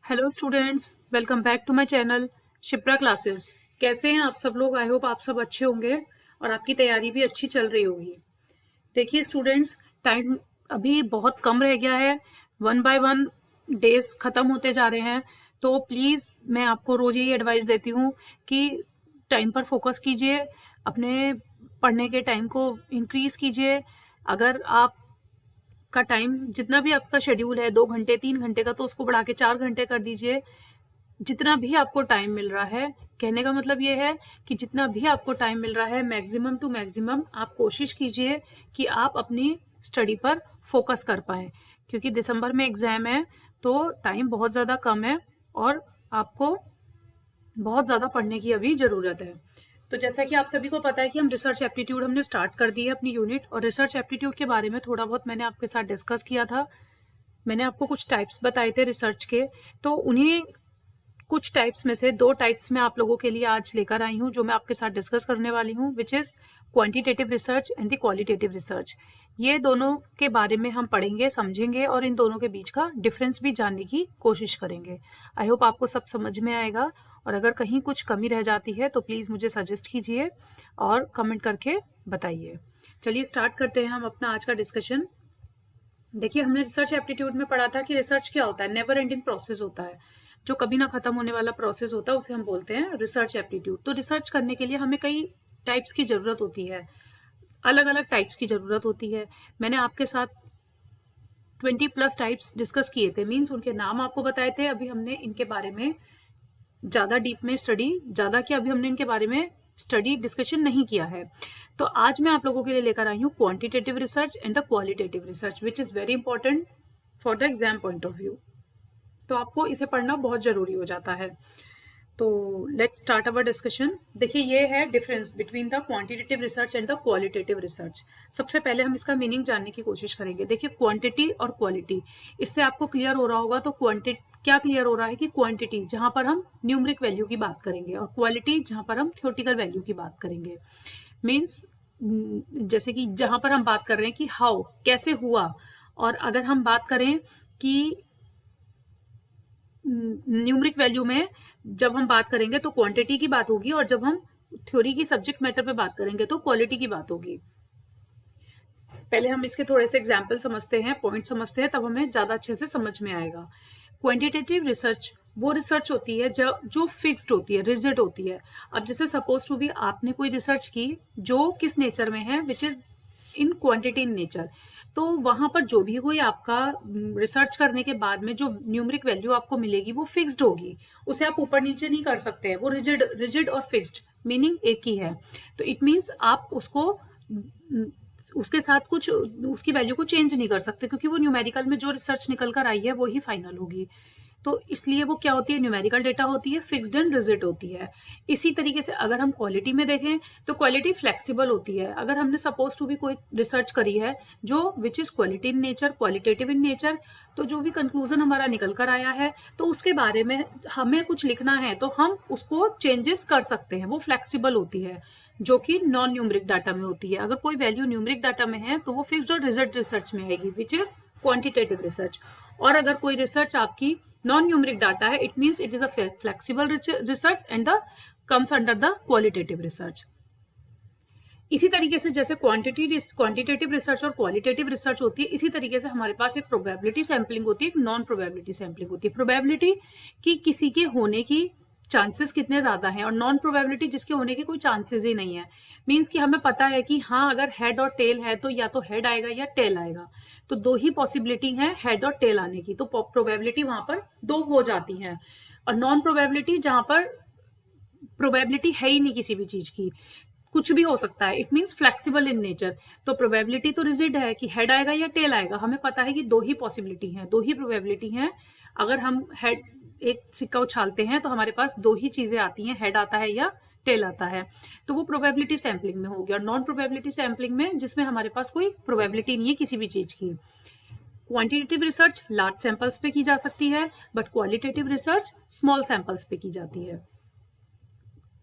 Hello students, welcome back to my channel Shipra classes. कैसे हैं आप सब लोग? आई होप आप सब अच्छे होंगे और आपकी तैयारी भी अच्छी चल रही होगी। देखिए स्टूडेंट्स, टाइम अभी बहुत कम रह गया है। 1 बाय 1 डेज ख़त्म होते जा रहे हैं। तो प्लीज़ मैं आपको रोज़ यही एडवाइस देती हूँ कि टाइम पर फोकस कीजिए, अपने पढ़ने के टाइम को इंक्रीज़ कीजिए। अगर आप का टाइम जितना भी आपका शेड्यूल है 2 घंटे 3 घंटे का, तो उसको बढ़ा के 4 घंटे कर दीजिए। जितना भी आपको टाइम मिल रहा है, कहने का मतलब ये है कि जितना भी आपको टाइम मिल रहा है, मैक्सिमम टू मैक्सिमम आप कोशिश कीजिए कि आप अपनी स्टडी पर फोकस कर पाएँ, क्योंकि दिसंबर में एग्ज़ाम है तो टाइम बहुत ज़्यादा कम है और आपको बहुत ज़्यादा पढ़ने की अभी ज़रूरत है। तो जैसा कि आप सभी को पता है कि हम रिसर्च एप्टीट्यूड हमने स्टार्ट कर दी है अपनी यूनिट, और रिसर्च एप्टीट्यूड के बारे में थोड़ा बहुत मैंने आपके साथ डिस्कस किया था। मैंने आपको कुछ टाइप्स बताए थे रिसर्च के, तो उन्हीं कुछ टाइप्स में से 2 टाइप्स मैं आप लोगों के लिए आज लेकर आई हूँ, जो मैं आपके साथ डिस्कस करने वाली हूँ, which is quantitative research and the qualitative research. ये दोनों के बारे में हम पढ़ेंगे, समझेंगे और इन दोनों के बीच का डिफरेंस भी जानने की कोशिश करेंगे। आई होप आपको सब समझ में आएगा, और अगर कहीं कुछ कमी रह जाती है तो प्लीज़ मुझे सजेस्ट कीजिए और कमेंट करके बताइए। चलिए स्टार्ट करते हैं हम अपना आज का डिस्कशन। देखिए, हमने रिसर्च एप्टीट्यूड में पढ़ा था कि रिसर्च क्या होता है। नेवर एंडिंग प्रोसेस होता है, जो कभी ना खत्म होने वाला प्रोसेस होता है, उसे हम बोलते हैं रिसर्च एप्टीट्यूड। तो रिसर्च करने के लिए हमें कई टाइप्स की ज़रूरत होती है, अलग अलग टाइप्स की ज़रूरत होती है। मैंने आपके साथ 20+ टाइप्स डिस्कस किए थे, मीन्स उनके नाम आपको बताए थे। अभी हमने इनके बारे में ज़्यादा डीप में स्टडी ज़्यादा किया, अभी हमने इनके बारे में स्टडी डिस्कशन नहीं किया है। तो आज मैं आप लोगों के लिए लेकर आई हूँ quantitative research and the qualitative research, which is very important for the exam point of view. तो आपको इसे पढ़ना बहुत ज़रूरी हो जाता है। तो लेट्स स्टार्ट अवर डिस्कशन। देखिए, ये है difference between the quantitative research and the qualitative research. सबसे पहले हम इसका मीनिंग जानने की कोशिश करेंगे। देखिए, क्वांटिटी और क्वालिटी, इससे आपको क्लियर हो रहा होगा। तो क्वांटिटी क्या क्लियर हो रहा है कि क्वांटिटी जहाँ पर हम न्यूमरिक वैल्यू की बात करेंगे, और क्वालिटी जहाँ पर हम थ्योरेटिकल वैल्यू की बात करेंगे। मीन्स जैसे कि जहाँ पर हम बात कर रहे हैं कि हाउ, कैसे हुआ, और अगर हम बात करें कि न्यूमरिक वैल्यू में जब हम बात करेंगे तो क्वांटिटी की बात होगी, और जब हम थ्योरी की सब्जेक्ट मैटर पे बात करेंगे तो क्वालिटी की बात होगी। पहले हम इसके थोड़े से एग्जाम्पल समझते हैं, पॉइंट समझते हैं, तब हमें ज़्यादा अच्छे से समझ में आएगा। क्वांटिटेटिव रिसर्च वो रिसर्च होती है जो फिक्स्ड होती है, रिजिड होती है। अब जैसे सपोज टू बी आपने कोई रिसर्च की जो किस नेचर में है, which is in quantity in nature, तो वहाँ पर जो भी कोई आपका रिसर्च करने के बाद में जो न्यूमरिक वैल्यू आपको मिलेगी वो फिक्स्ड होगी, उसे आप ऊपर नीचे नहीं कर सकते हैं। वो रिजिड और फिक्स्ड मीनिंग एक ही है। तो इट मीन्स आप उसको उसके साथ कुछ उसकी वैल्यू को चेंज नहीं कर सकते, क्योंकि वो न्यूमेरिकल में जो रिसर्च निकल कर आई है वो ही फाइनल होगी। तो इसलिए वो क्या होती है, न्यूमेरिकल डेटा होती है, फिक्स्ड एंड रिजिड होती है। इसी तरीके से अगर हम क्वालिटी में देखें तो क्वालिटी फ्लेक्सिबल होती है। अगर हमने सपोज टू भी कोई रिसर्च करी है जो which is quality in nature, qualitative in nature, तो जो भी कंक्लूजन हमारा निकल कर आया है तो उसके बारे में हमें कुछ लिखना है तो हम उसको चेंजेस कर सकते हैं, वो फ्लेक्सिबल होती है, जो कि नॉन न्यूमरिक डाटा में होती है। अगर कोई वैल्यू न्यूमरिक डाटा में है तो वो फिक्स्ड और रिजिड रिसर्च में आएगी, विच इज़ क्वांटिटेटिव रिसर्च। और अगर कोई रिसर्च आपकी नॉन न्यूमरिक डाटा है, it means it is a flexible research and the comes under the qualitative research. इसी तरीके से जैसे क्वांटिटेटिव रिसर्च और क्वालिटेटिव रिसर्च होती है, इसी तरीके से हमारे पास एक प्रोबेबिलिटी सैम्पलिंग होती है, एक नॉन प्रोबेबिलिटी सैम्पलिंग होती है। प्रोबेबिलिटी कि किसी के होने की चांसेस कितने ज्यादा हैं, और नॉन प्रोबेबिलिटी जिसके होने के कोई चांसेस ही नहीं है। मीन्स कि हमें पता है कि हाँ, अगर हेड और टेल है तो या तो हेड आएगा या टेल आएगा, तो 2 ही पॉसिबिलिटी है हेड और टेल आने की, तो प्रोबेबिलिटी वहां पर 2 हो जाती है। और नॉन प्रोबेबिलिटी जहां पर प्रोबेबिलिटी है ही नहीं किसी भी चीज की, कुछ भी हो सकता है, it means flexible in nature. तो प्रोबेबिलिटी तो रिजिड है कि हेड आएगा या टेल आएगा, हमें पता है कि 2 ही पॉसिबिलिटी है, 2 ही प्रोबेबिलिटी है। अगर हम हेड एक सिक्का उछालते हैं तो हमारे पास 2 ही चीजें आती हैं, हेड आता है या टेल आता है, तो वो प्रोबेबिलिटी सैम्पलिंग में होगी। और नॉन प्रोबेबिलिटी सैम्पलिंग में जिसमें हमारे पास कोई प्रोबेबिलिटी नहीं है किसी भी चीज की। क्वांटिटेटिव रिसर्च लार्ज सैंपल्स पे की जा सकती है, but qualitative research small samples पे की जाती है।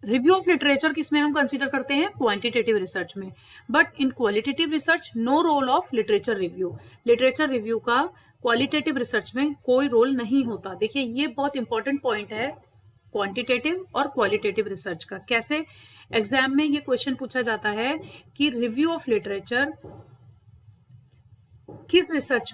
रिव्यू ऑफ लिटरेचर किसमें हम कंसीडर करते हैं, क्वांटिटेटिव रिसर्च में। But in qualitative research no role of literature review. Literature review का क्वालिटेटिव रिसर्च में कोई रोल नहीं होता। देखिए ये बहुत इंपॉर्टेंट पॉइंट है क्वांटिटेटिव और क्वालिटेटिव रिसर्च का। कैसे? एग्जाम में ये क्वेश्चन पूछा जाता है कि रिव्यू ऑफ लिटरेचर किस रिसर्च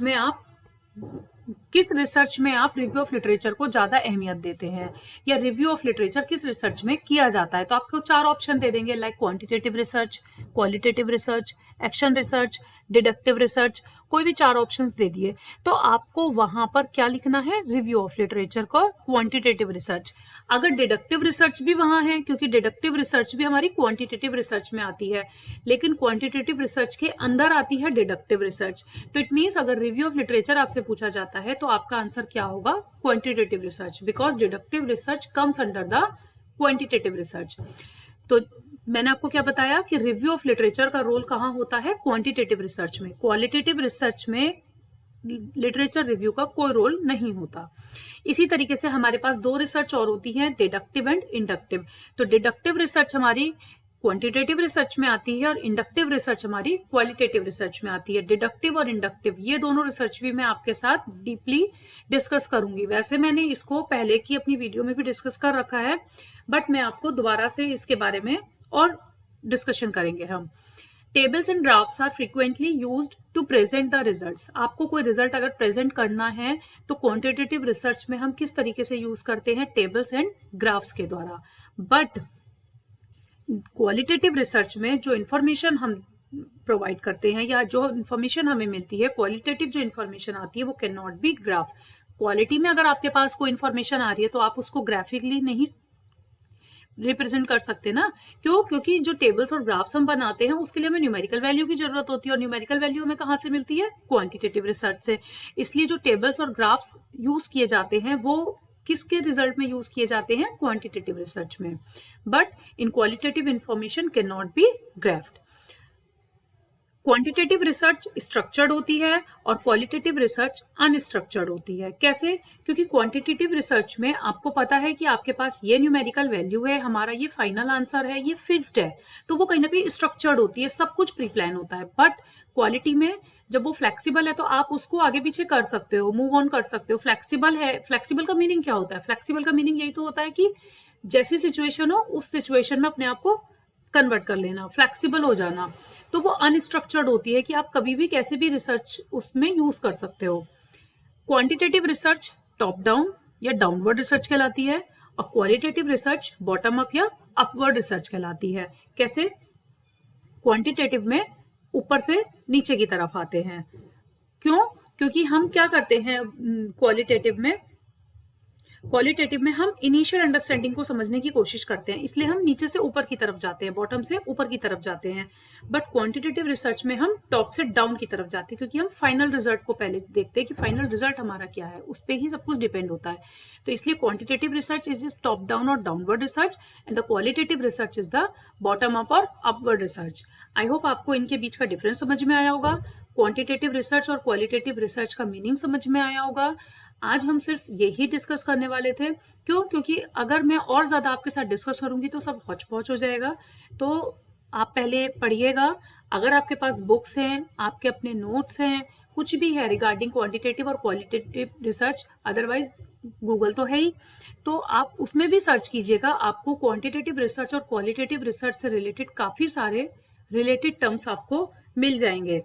में आप रिव्यू ऑफ लिटरेचर को ज्यादा अहमियत देते हैं, या रिव्यू ऑफ लिटरेचर किस रिसर्च में किया जाता है। तो आपको 4 ऑप्शन दे देंगे, like quantitative research, qualitative research, action research, deductive research, कोई भी 4 ऑप्शंस दे दिए। तो आपको वहां पर क्या लिखना है? रिव्यू ऑफ लिटरेचर को क्वांटिटेटिव रिसर्च। अगर डिडक्टिव रिसर्च भी वहां है, क्योंकि डिडक्टिव रिसर्च भी हमारी क्वांटिटेटिव रिसर्च में आती है, लेकिन क्वांटिटेटिव रिसर्च के अंदर आती है डिडक्टिव रिसर्च। तो इट मीन्स अगर रिव्यू ऑफ लिटरेचर आपसे पूछा जाता है तो आपका आंसर क्या होगा? Quantitative research, because deductive research comes under the quantitative research. तो मैंने आपको क्या बताया कि रिव्यू ऑफ लिटरेचर का रोल कहाँ होता है? क्वांटिटेटिव रिसर्च में। क्वालिटेटिव रिसर्च में लिटरेचर रिव्यू का कोई रोल नहीं होता। इसी तरीके से हमारे पास 2 रिसर्च और होती है, डिडक्टिव एंड इंडक्टिव। तो डिडक्टिव रिसर्च हमारी क्वांटिटेटिव रिसर्च में आती है और इंडक्टिव रिसर्च हमारी क्वालिटेटिव रिसर्च में आती है। डिडक्टिव और इंडक्टिव ये दोनों रिसर्च भी मैं आपके साथ डीपली डिस्कस करूंगी। वैसे मैंने इसको पहले की अपनी वीडियो में भी डिस्कस कर रखा है, बट मैं आपको दोबारा से इसके बारे में और डिस्कशन करेंगे हम। Tables and graphs are frequently used to present the results. आपको कोई रिजल्ट अगर प्रेजेंट करना है तो क्वांटिटेटिव रिसर्च में हम किस तरीके से यूज करते हैं? टेबल्स एंड ग्राफ्स के द्वारा। बट क्वालिटेटिव रिसर्च में जो इंफॉर्मेशन हम प्रोवाइड करते हैं या जो इंफॉर्मेशन हमें मिलती है, क्वालिटेटिव जो इंफॉर्मेशन आती है वो can not B graph. Quality में अगर आपके पास कोई इंफॉर्मेशन आ रही है तो आप उसको ग्राफिकली नहीं रिप्रेजेंट कर सकते ना। क्यों? क्योंकि जो टेबल्स और ग्राफ्स हम बनाते हैं उसके लिए हमें न्यूमेरिकल वैल्यू की जरूरत होती है, और न्यूमेरिकल वैल्यू हमें कहाँ से मिलती है? क्वांटिटेटिव रिसर्च से। इसलिए जो टेबल्स और ग्राफ्स यूज किए जाते हैं वो किसके रिजल्ट में यूज किए जाते हैं? क्वांटिटेटिव रिसर्च में। But in qualitative information can not be graphed. Quantitative research structured होती है और क्वालिटेटिव रिसर्च अनस्ट्रक्चर्ड होती है। कैसे? क्योंकि क्वांटिटेटिव रिसर्च में आपको पता है कि आपके पास ये न्यूमेरिकल वैल्यू है, हमारा ये फाइनल आंसर है, ये फिक्स्ड है, तो वो कहीं ना कहीं स्ट्रक्चर्ड होती है, सब कुछ प्री प्लान होता है। बट क्वालिटी में जब वो फ्लेक्सिबल है तो आप उसको आगे पीछे कर सकते हो, मूव ऑन कर सकते हो। फ्लेक्सिबल है, फ्लेक्सिबल का मीनिंग क्या होता है? फ्लेक्सिबल का मीनिंग यही तो होता है कि जैसी सिचुएशन हो उस सिचुएशन में अपने आप को कन्वर्ट कर लेना, फ्लेक्सिबल हो जाना। तो वो अनस्ट्रक्चर्ड होती है कि आप कभी भी कैसे भी रिसर्च उसमें यूज कर सकते हो। क्वांटिटेटिव रिसर्च टॉप डाउन या डाउनवर्ड रिसर्च कहलाती है, और क्वालिटेटिव रिसर्च बॉटम अप या अपवर्ड रिसर्च कहलाती है। कैसे? क्वांटिटेटिव में ऊपर से नीचे की तरफ आते हैं। क्यों? क्योंकि हम क्या करते हैं क्वालिटेटिव में हम इनिशियल अंडरस्टैंडिंग को समझने की कोशिश करते हैं, इसलिए हम नीचे से ऊपर की तरफ जाते हैं, बॉटम से ऊपर की तरफ जाते हैं। बट क्वांटिटेटिव रिसर्च में हम टॉप से डाउन की तरफ जाते हैं, क्योंकि हम फाइनल रिजल्ट को पहले देखते हैं कि फाइनल रिजल्ट हमारा क्या है, उस पर ही सब कुछ डिपेंड होता है। तो इसलिए quantitative research is just top down और downward research, and the qualitative research is the bottom up और अपवर्ड रिसर्च। आई होप आपको इनके बीच का डिफरेंस समझ में आया होगा, क्वांटिटेटिव रिसर्च और क्वालिटेटिव रिसर्च का मीनिंग समझ में आया होगा। आज हम सिर्फ यही डिस्कस करने वाले थे। क्यों? क्योंकि अगर मैं और ज्यादा आपके साथ डिस्कस करूंगी तो सब हौच पौच हो जाएगा। तो आप पहले पढ़िएगा, अगर आपके पास बुक्स हैं, आपके अपने नोट्स हैं, कुछ भी है रिगार्डिंग क्वांटिटेटिव और क्वालिटेटिव रिसर्च, अदरवाइज गूगल तो है ही, तो आप उसमें भी सर्च कीजिएगा। आपको क्वांटिटेटिव रिसर्च और क्वालिटेटिव रिसर्च से रिलेटेड काफी सारे रिलेटेड टर्म्स आपको मिल जाएंगे,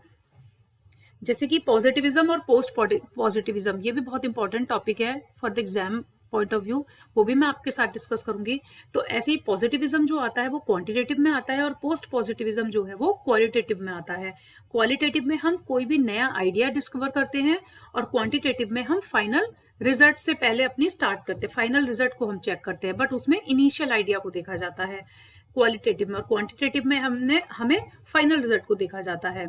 जैसे कि पॉजिटिविज्म और पोस्ट पॉजिटिविज्म। ये भी बहुत इंपॉर्टेंट टॉपिक है for the exam point of view, वो भी मैं आपके साथ डिस्कस करूंगी। तो ऐसे ही पॉजिटिविज्म जो आता है वो क्वांटिटेटिव में आता है, और पोस्ट पॉजिटिविज्म जो है वो क्वालिटेटिव में आता है। क्वालिटेटिव में हम कोई भी नया आइडिया डिस्कवर करते हैं, और क्वांटिटेटिव में हम फाइनल रिजल्ट से पहले अपनी स्टार्ट करते हैं, फाइनल रिजल्ट को हम चेक करते हैं, बट उसमें इनिशियल आइडिया को देखा जाता है क्वालिटेटिव में, और क्वांटिटेटिव में हमें फाइनल रिजल्ट को देखा जाता है।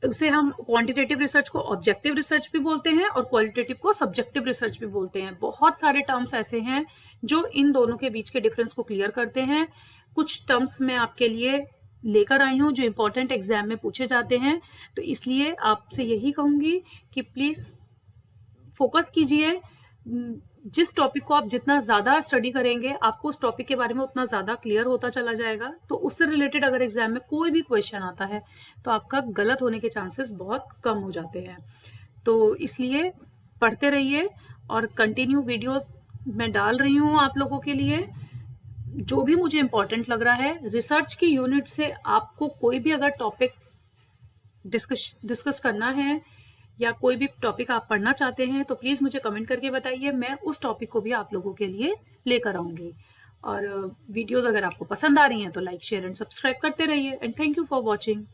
उसे हम क्वांटिटेटिव रिसर्च को ऑब्जेक्टिव रिसर्च भी बोलते हैं और क्वालिटेटिव को सब्जेक्टिव रिसर्च भी बोलते हैं। बहुत सारे टर्म्स ऐसे हैं जो इन दोनों के बीच के डिफरेंस को क्लियर करते हैं। कुछ टर्म्स मैं आपके लिए लेकर आई हूँ जो इंपॉर्टेंट एग्जाम में पूछे जाते हैं, तो इसलिए आपसे यही कहूंगी कि प्लीज फोकस कीजिए। जिस टॉपिक को आप जितना ज्यादा स्टडी करेंगे, आपको उस टॉपिक के बारे में उतना ज्यादा क्लियर होता चला जाएगा। तो उससे रिलेटेड अगर एग्जाम में कोई भी क्वेश्चन आता है तो आपका गलत होने के चांसेस बहुत कम हो जाते हैं। तो इसलिए पढ़ते रहिए और कंटिन्यू वीडियोस मैं डाल रही हूँ आप लोगों के लिए, जो भी मुझे इम्पोर्टेंट लग रहा है। रिसर्च की यूनिट से आपको कोई भी अगर टॉपिक डिस्कस करना है या कोई भी टॉपिक आप पढ़ना चाहते हैं तो प्लीज़ मुझे कमेंट करके बताइए, मैं उस टॉपिक को भी आप लोगों के लिए लेकर आऊँगी। और वीडियोज़ अगर आपको पसंद आ रही हैं तो लाइक शेयर एंड सब्सक्राइब करते रहिए। And thank you for watching.